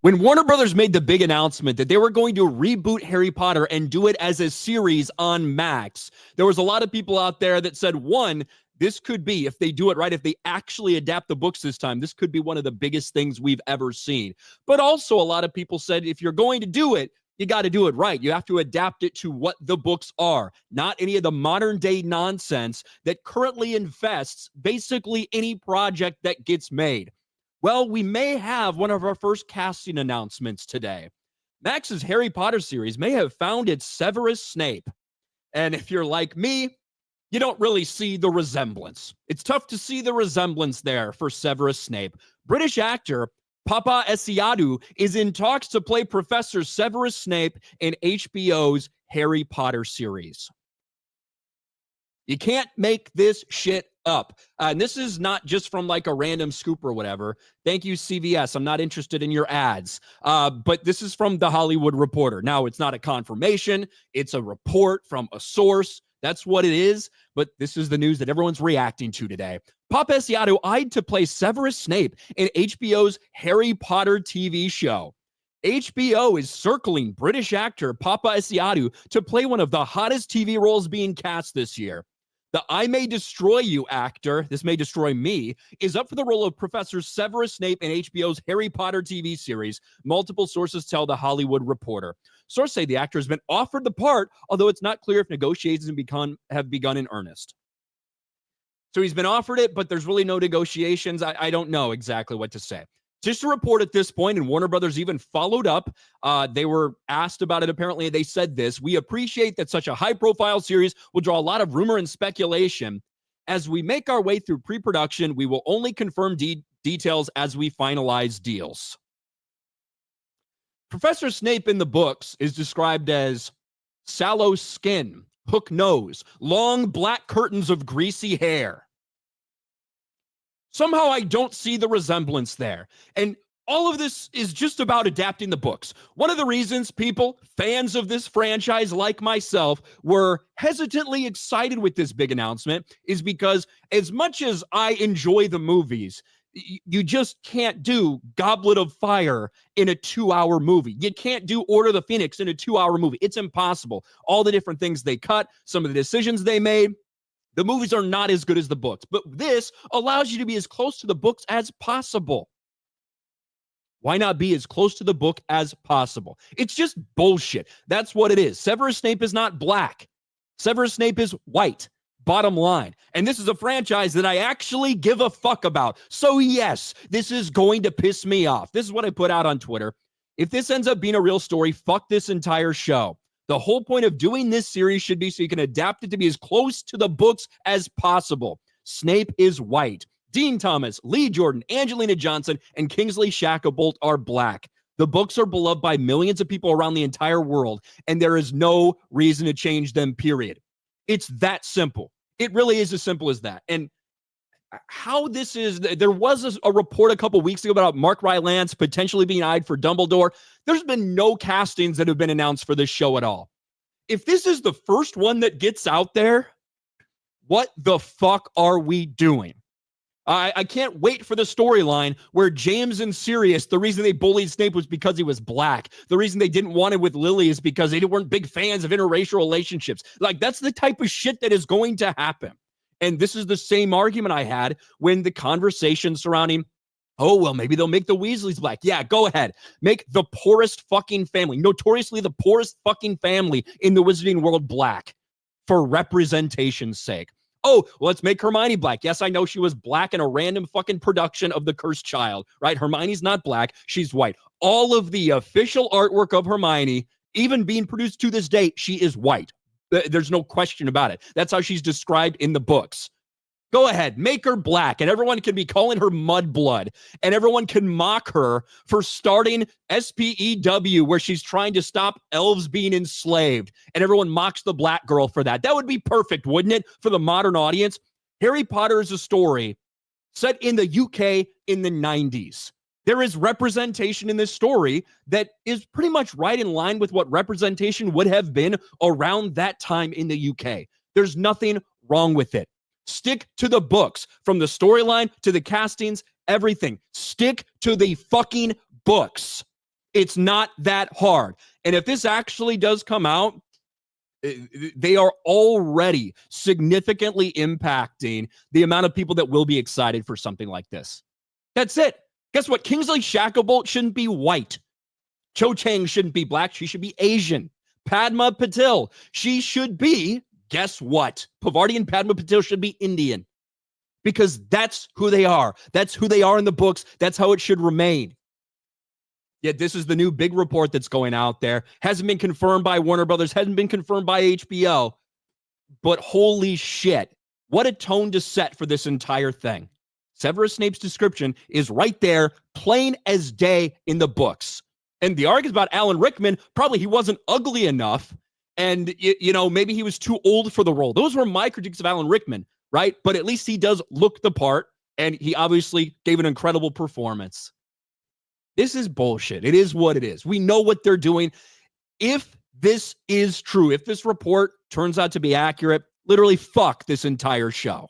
When Warner Brothers made the big announcement that they were going to reboot Harry Potter and do it as a series on Max, there was a lot of people out there that said, one, this could be, if they do it right, if they actually adapt the books this time, this could be one of the biggest things we've ever seen. But also a lot of people said, if you're going to do it, you got to do it right. You have to adapt it to what the books are, not any of the modern day nonsense that currently infests basically any project that gets made. Well, we may have one of our first casting announcements today. Max's Harry Potter series may have found its Severus Snape. And if you're like me, you don't really see the resemblance. It's tough to see the resemblance there for Severus Snape. British actor Papa Essiadu is in talks to play Professor Severus Snape in HBO's Harry Potter series. You can't make this shit up. And this is not just from like a random scoop or whatever. Thank you, CVS. I'm not interested in your ads. But this is from The Hollywood Reporter. Now, it's not a confirmation. It's a report from a source. That's what it is. But this is the news that everyone's reacting to today. Papa Essiadu eyed to play Severus Snape in HBO's Harry Potter TV show. HBO is circling British actor Papa Essiadu to play one of the hottest TV roles being cast this year. The I May Destroy You actor, this may destroy me, is up for the role of Professor Severus Snape in HBO's Harry Potter TV series, multiple sources tell The Hollywood Reporter. Sources say the actor has been offered the part, although it's not clear if negotiations have begun in earnest. So he's been offered it, but there's really no negotiations. I don't know exactly what to say. Just a report at this point, and Warner Brothers even followed up. They were asked about it, apparently. They said this: we appreciate that such a high-profile series will draw a lot of rumor and speculation. As we make our way through pre-production, we will only confirm details as we finalize deals. Professor Snape in the books is described as sallow skin, hook nose, long black curtains of greasy hair. Somehow I don't see the resemblance there. And all of this is just about adapting the books. One of the reasons people, fans of this franchise like myself, were hesitantly excited with this big announcement is because as much as I enjoy the movies, you just can't do Goblet of Fire in a 2-hour movie. You can't do Order of the Phoenix in a 2-hour movie. It's impossible. All the different things they cut, some of the decisions they made, the movies are not as good as the books, but this allows you to be as close to the books as possible. Why not be as close to the book as possible? It's just bullshit. That's what it is. Severus Snape is not black. Severus Snape is white. Bottom line. And this is a franchise that I actually give a fuck about. So yes, this is going to piss me off. This is what I put out on Twitter. If this ends up being a real story, fuck this entire show. The whole point of doing this series should be so you can adapt it to be as close to the books as possible. Snape is white. Dean Thomas, Lee Jordan, Angelina Johnson, and Kingsley Shacklebolt are black. The books are beloved by millions of people around the entire world, and there is no reason to change them, period. It's that simple. It really is as simple as that. And how this is, there was a report a couple weeks ago about Mark Rylance potentially being eyed for Dumbledore. There's been no castings that have been announced for this show at all. If this is the first one that gets out there, what the fuck are we doing? I can't wait for the storyline where James and Sirius, the reason they bullied Snape was because he was black. The reason they didn't want it with Lily is because they weren't big fans of interracial relationships. Like, that's the type of shit that is going to happen. And this is the same argument I had when the conversation surrounding, oh, well, maybe they'll make the Weasleys black. Yeah, go ahead. Make the poorest fucking family, notoriously the poorest fucking family in the wizarding world black for representation's sake. Oh, well, let's make Hermione black. Yes, I know she was black in a random fucking production of The Cursed Child, right? Hermione's not black. She's white. All of the official artwork of Hermione, even being produced to this day, she is white. There's no question about it. That's how she's described in the books. Go ahead, make her black, and everyone can be calling her Mudblood, and everyone can mock her for starting SPEW, where she's trying to stop elves being enslaved, and everyone mocks the black girl for that. That would be perfect, wouldn't it, for the modern audience? Harry Potter is a story set in the UK in the 90s. There is representation in this story that is pretty much right in line with what representation would have been around that time in the UK. There's nothing wrong with it. Stick to the books, from the storyline to the castings, everything. Stick to the fucking books. It's not that hard. And if this actually does come out, they are already significantly impacting the amount of people that will be excited for something like this. That's it. Guess what? Kingsley Shacklebolt shouldn't be white. Cho Chang shouldn't be black. She should be Asian. Padma Patil, she should be, guess what? Pavarti and Padma Patil should be Indian. Because that's who they are. That's who they are in the books. That's how it should remain. Yet this is the new big report that's going out there. Hasn't been confirmed by Warner Brothers. Hasn't been confirmed by HBO. But holy shit. What a tone to set for this entire thing. Severus Snape's description is right there, plain as day in the books. And the argument about Alan Rickman, probably he wasn't ugly enough. And, maybe he was too old for the role. Those were my critiques of Alan Rickman, right? But at least he does look the part. And he obviously gave an incredible performance. This is bullshit. It is what it is. We know what they're doing. If this is true, if this report turns out to be accurate, literally fuck this entire show.